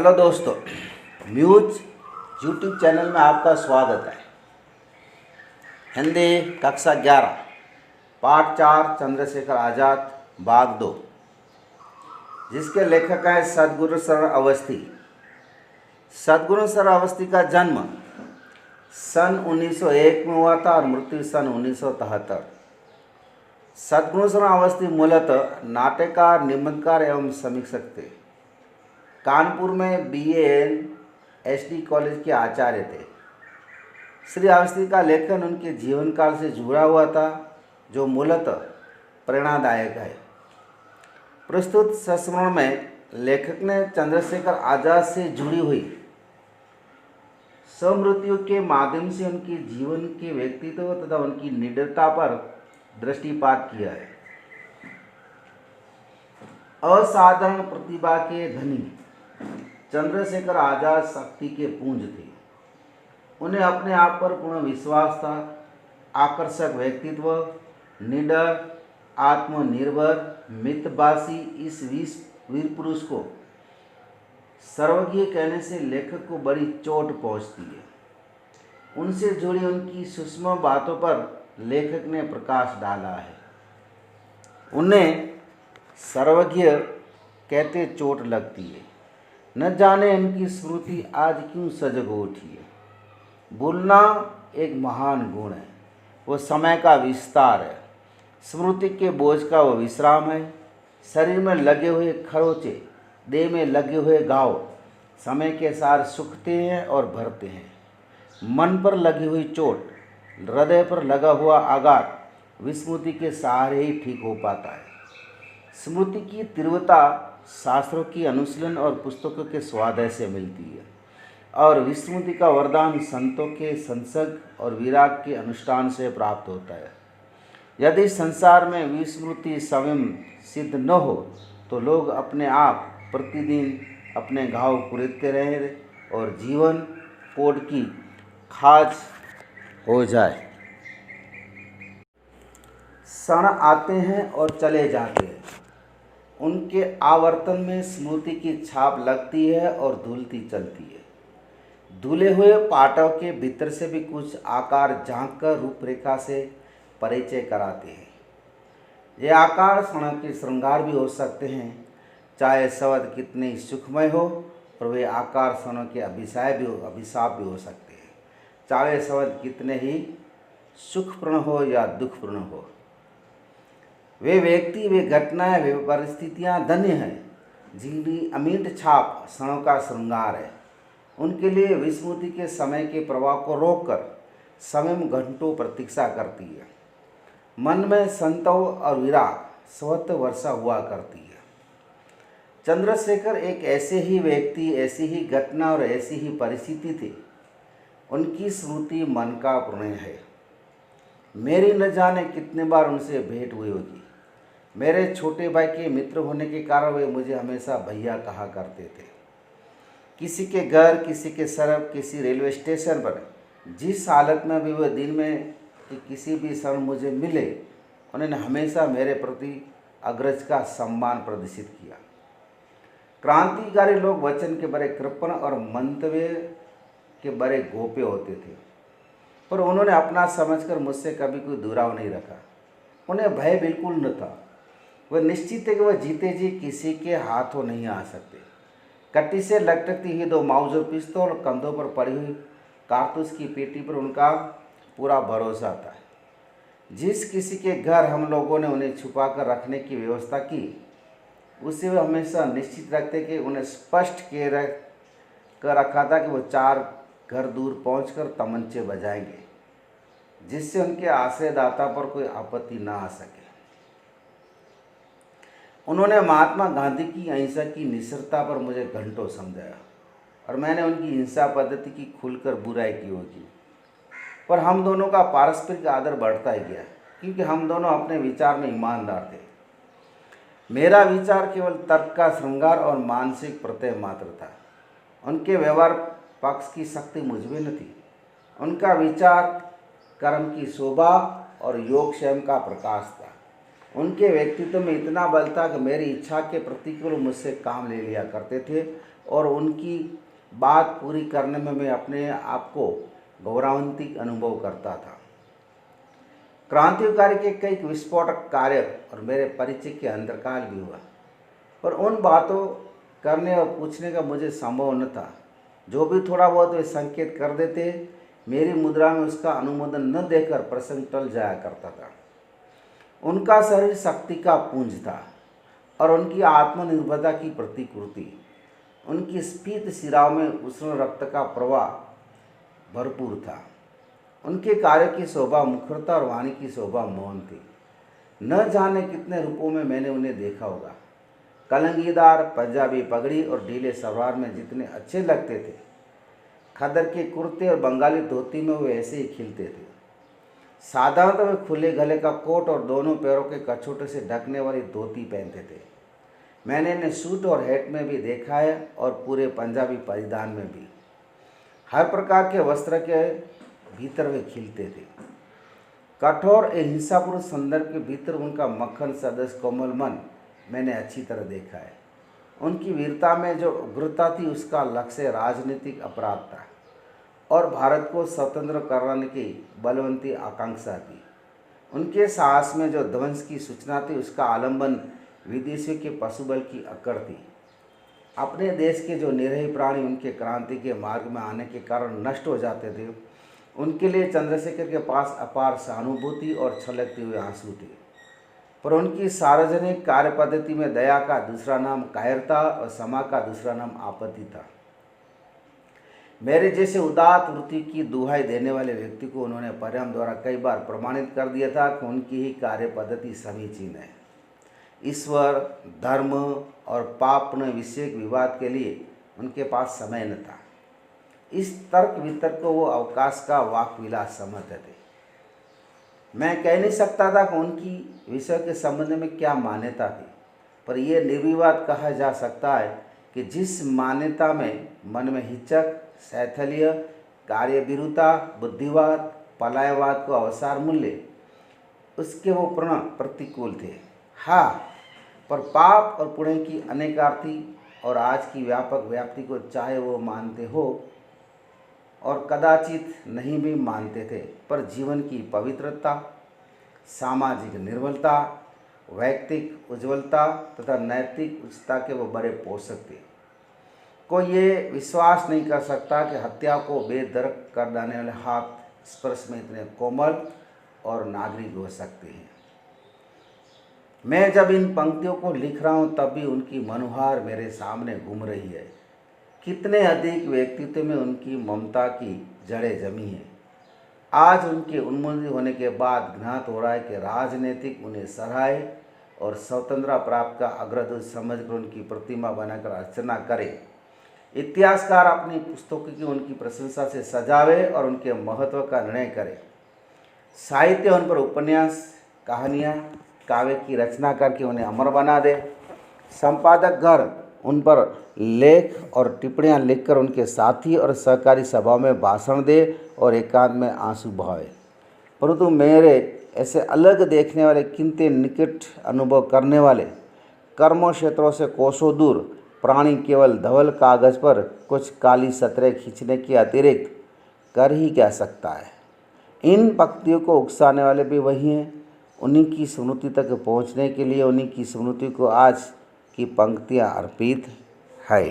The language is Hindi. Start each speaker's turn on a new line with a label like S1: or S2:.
S1: हेलो दोस्तों, म्यूज यूट्यूब चैनल में आपका स्वागत है। हिंदी कक्षा 11 पाठ 4 चंद्रशेखर आज़ाद भाग 2, जिसके लेखक हैं सद्गुरु शरण अवस्थी। सद्गुरु शरण अवस्थी का जन्म सन 1901 में हुआ था और मृत्यु सन 1973। सद्गुरु शरण अवस्थी मूलतः नाट्यकार, निबंधकार एवं समीक्षक थे। कानपुर में BA SD कॉलेज के आचार्य थे। श्री अवस्थी का लेखन उनके जीवन काल से जुड़ा हुआ था, जो मूलतः प्रेरणादायक है। प्रस्तुत संस्मरण में लेखक ने चंद्रशेखर आज़ाद से जुड़ी हुई स्मृतियों के माध्यम से उनके जीवन के व्यक्तित्व तथा उनकी निडरता पर दृष्टिपात किया है। असाधारण प्रतिभा के धनी चंद्रशेखर आज़ाद शक्ति के पुंज थे। उन्हें अपने आप पर पूर्ण विश्वास था। आकर्षक व्यक्तित्व, निडर, आत्मनिर्भर, मितभाषी इस वीर पुरुष को सर्वज्ञ कहने से लेखक को बड़ी चोट पहुंचती है। उनसे जुड़ी उनकी सूक्ष्म बातों पर लेखक ने प्रकाश डाला है। उन्हें सर्वज्ञ कहते चोट लगती है। न जाने इनकी स्मृति आज क्यों सजग हो उठी है। भूलना एक महान गुण है, वो समय का विस्तार है। स्मृति के बोझ का वो विश्राम है। शरीर में लगे हुए खरोचे, देह में लगे हुए घाव समय के साथ सूखते हैं और भरते हैं। मन पर लगी हुई चोट, हृदय पर लगा हुआ आघात विस्मृति के सहारे ही ठीक हो पाता है। स्मृति की तीव्रता शास्त्रों की अनुशीलन और पुस्तकों के स्वाध्याय से मिलती है, और विस्मृति का वरदान संतों के संसर्ग और विराग के अनुष्ठान से प्राप्त होता है। यदि संसार में विस्मृति स्वयं सिद्ध न हो तो लोग अपने आप प्रतिदिन अपने घाव कुरेदते रहे और जीवन कोड की खाज हो जाए। क्षण आते हैं और चले जाते हैं, उनके आवर्तन में स्मृति की छाप लगती है और धुलती चलती है। धुले हुए पाटों के भीतर से भी कुछ आकार झांक कर रूपरेखा से परिचय कराते हैं। ये आकार क्षण के श्रृंगार भी हो सकते हैं, चाहे शब्द कितने ही सुखमय हो, और वे आकार क्षणों के अभिशाप भी हो सकते हैं, चाहे शब्द कितने ही सुखपूर्ण हो या दुखपूर्ण हो। वे व्यक्ति, वे घटनाएं, वे परिस्थितियां धन्य हैं जिनकी अमिट छाप क्षणों का श्रृंगार है। उनके लिए विस्मृति के समय के प्रवाह को रोककर समय घंटों प्रतीक्षा करती है। मन में संतोष और विराग स्वतः वर्षा हुआ करती है। चंद्रशेखर एक ऐसे ही व्यक्ति, ऐसी ही घटना और ऐसी ही परिस्थिति थे। उनकी स्मृति मन का प्रणय है। मेरी न जाने कितने बार उनसे भेंट हुई होगी। मेरे छोटे भाई के मित्र होने के कारण वे मुझे हमेशा भैया कहा करते थे। किसी के घर, किसी के सड़क, किसी रेलवे स्टेशन पर जिस हालत में भी वह दिन में कि किसी भी क्षण मुझे मिले, उन्होंने हमेशा मेरे प्रति अग्रज का सम्मान प्रदर्शित किया। क्रांतिकारी लोग वचन के बड़े कृपण और मंतव्य के बड़े गोपे होते थे, पर उन्होंने अपना समझकर मुझसे कभी कोई दुराव नहीं रखा। उन्हें भय बिल्कुल न था। वह निश्चित है कि वह जीते जी किसी के हाथों नहीं आ सकते। कट्टी से लटकती हुई 2 माउजर पिस्तौल और कंधों पर पड़ी हुई कारतूस की पेटी पर उनका पूरा भरोसा था। जिस किसी के घर हम लोगों ने उन्हें छुपा कर रखने की व्यवस्था की, उससे वे हमेशा निश्चित रखते कि उन्हें स्पष्ट कर रखा था कि वो 4 घर दूर पहुंचकर तमंचे बजाएंगे, जिससे उनके आश्रयदाता पर कोई आपत्ति ना आ सके। उन्होंने महात्मा गांधी की अहिंसा की निष्ठुरता पर मुझे घंटों समझाया, और मैंने उनकी हिंसा पद्धति की खुलकर बुराई की होगी। पर हम दोनों का पारस्परिक आदर बढ़ता ही गया, क्योंकि हम दोनों अपने विचार में ईमानदार थे। मेरा विचार केवल तर्क का श्रृंगार और मानसिक प्रत्यय मात्र था। उनके व्यवहार पक्ष की शक्ति मुझ में न थी। उनका विचार कर्म की शोभा और योगक्षेम का प्रकाश था। उनके व्यक्तित्व में इतना बल था कि मेरी इच्छा के प्रतिकूल मुझसे काम ले लिया करते थे और उनकी बात पूरी करने में मैं अपने आप को गौरवान्वित अनुभव करता था। क्रांतिकारी के कई विस्फोटक कार्य और मेरे परिचय के अंतरकाल भी हुआ, पर उन बातों करने और पूछने का मुझे संभव न था। जो भी थोड़ा बहुत वे संकेत कर देते, मेरी मुद्रा में उसका अनुमोदन न देकर प्रसंग टल जाया करता था। उनका शरीर शक्ति का पुंज था और उनकी आत्मनिर्भरता की प्रतिकृति। उनकी स्फीत शिराओं में उष्ण रक्त का प्रवाह भरपूर था। उनके कार्य की शोभा मुखरता और वाणी की शोभा मौन थी। न जाने कितने रूपों में मैंने उन्हें देखा होगा। कलंगीदार पंजाबी पगड़ी और ढीले सलवार में जितने अच्छे लगते थे, खदर के कुर्ते और बंगाली धोती में वे ऐसे ही खिलते थे। साधारणतः वे खुले गले का कोट और दोनों पैरों के कछोटे से ढकने वाली धोती पहनते थे। मैंने इन्हें सूट और हैट में भी देखा है और पूरे पंजाबी परिधान में भी। हर प्रकार के वस्त्र के भीतर वे खिलते थे। कठोर और हिंसापूर्ण संदर्भ के भीतर उनका मक्खन सदस्य कोमल मन मैंने अच्छी तरह देखा है। उनकी वीरता में जो उग्रता थी, उसका लक्ष्य राजनीतिक अपराध था और भारत को स्वतंत्र कराने की बलवंती आकांक्षा थी। उनके साहस में जो ध्वंस की सूचना थी, उसका आलंबन विदेशियों के पशुबल की अकड़ थी। अपने देश के जो निरीह प्राणी उनके क्रांति के मार्ग में आने के कारण नष्ट हो जाते थे, उनके लिए चंद्रशेखर के पास अपार सहानुभूति और छलकते हुए आंसू थे। पर उनकी सार्वजनिक कार्य पद्धति में दया का दूसरा नाम कायरता और क्षमा का दूसरा नाम आपत्ति था। मेरे जैसे उदात वृत्ति की दुहाई देने वाले व्यक्ति को उन्होंने परिणाम द्वारा कई बार प्रमाणित कर दिया था कि उनकी ही कार्य पद्धति समीचीन है। ईश्वर, धर्म और पाप विषयक विवाद के लिए उनके पास समय न था। इस तर्क वितर्क को वो अवकाश का वाक विलास समझते थे। मैं कह नहीं सकता था कि उनकी विषय के संबंध में क्या मान्यता थी, पर यह निर्विवाद कहा जा सकता है कि जिस मान्यता में मन में हिचक, शैथिल्य, कार्यभीरुता, बुद्धिवाद, पलायवाद को अवसर मूल्य, उसके वो प्रण प्रतिकूल थे। हाँ, पर पाप और पुण्य की अनेकार्थी और आज की व्यापक व्याप्ति को चाहे वो मानते हो और कदाचित नहीं भी मानते थे, पर जीवन की पवित्रता, सामाजिक निर्मलता, वैयक्तिक उज्ज्वलता तथा नैतिक उच्चता के वो बड़े पोषक थे। कोई ये विश्वास नहीं कर सकता कि हत्या को बेदर्क कर देने वाले हाथ स्पर्श में इतने कोमल और नागरिक हो सकते हैं। मैं जब इन पंक्तियों को लिख रहा हूँ, तब भी उनकी मनोहार मेरे सामने घूम रही है। कितने अधिक व्यक्तित्व में उनकी ममता की जड़ें जमी हैं। आज उनके उन्मूलित होने के बाद ज्ञात हो रहा है कि राजनीतिक उन्हें सराहे और स्वतंत्रता प्राप्त का अग्रदूत समझकर उनकी प्रतिमा बनाकर अर्चना करे। इतिहासकार अपनी पुस्तकों की उनकी प्रशंसा से सजावे और उनके महत्व का निर्णय करे। साहित्य उन पर उपन्यास, कहानियाँ, काव्य की रचना करके उन्हें अमर बना दे। संपादक घर उन पर लेख और टिप्पणियाँ लिखकर उनके साथी और सहकारी सभाओं में भाषण दे और एकांत में आंसू बहाए। परंतु मेरे ऐसे अलग देखने वाले, किंतु निकट अनुभव करने वाले, कर्म क्षेत्रों से कोसों दूर प्राणी केवल धवल कागज पर कुछ काली सतरें खींचने के अतिरिक्त कर ही क्या सकता है। इन पंक्तियों को उकसाने वाले भी वही हैं। उन्हीं की स्मृति तक पहुँचने के लिए उन्हीं की स्मृति को आज की पंक्तियाँ अर्पित है।